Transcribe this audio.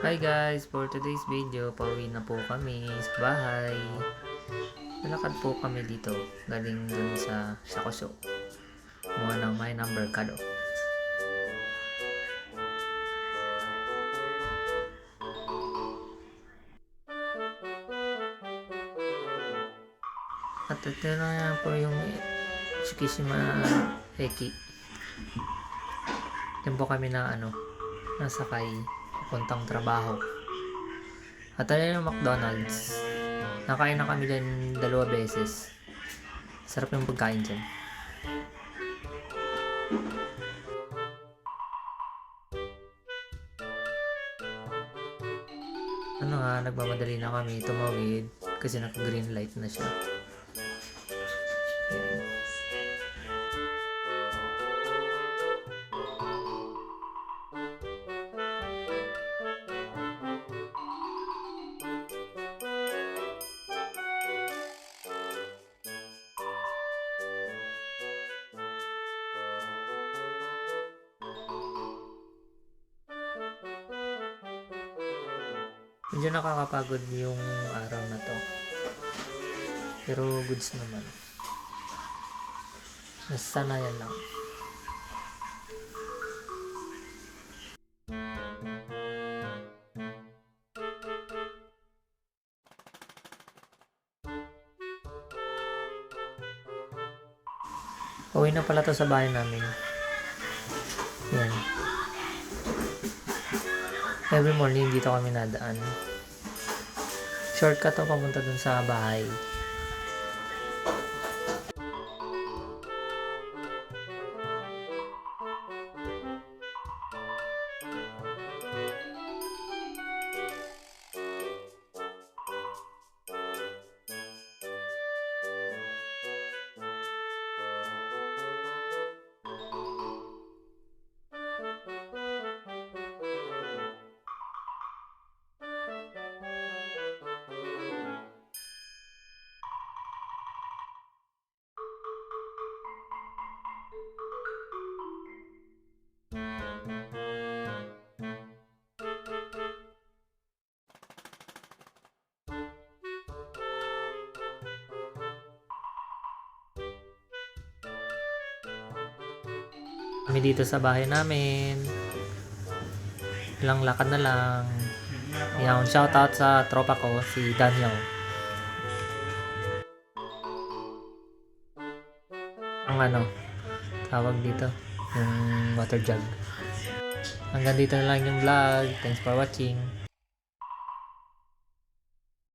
Hi guys! For today's video, pauwi na po kami sa bahay. Nalakad po kami dito, galing dun sa Shakusho. Kumuha ng my number kado. At ito na po yung Tsukishima Eki. Diyan po kami na nasakay papuntang trabaho. At ayun yung McDonald's. Nakain na kami dyan 2 beses. Sarap yung pagkain dyan. Nagmamadali na kami tumawid kasi naka-green light na siya. Ayan. Medyo nakakapagod yung araw na to. Pero goods naman. Nasanayan lang. Uwi na pala to sa bahay namin. Yan. Every morning dito kami nadaan. Shortcut to papunta dun sa bahay. Kami dito sa bahay namin. Ilang lakad na lang. Yan, shoutout sa tropa ko, si Daniel. Ang tawag dito, yung water jug. Hanggang dito na lang yung vlog. Thanks for watching.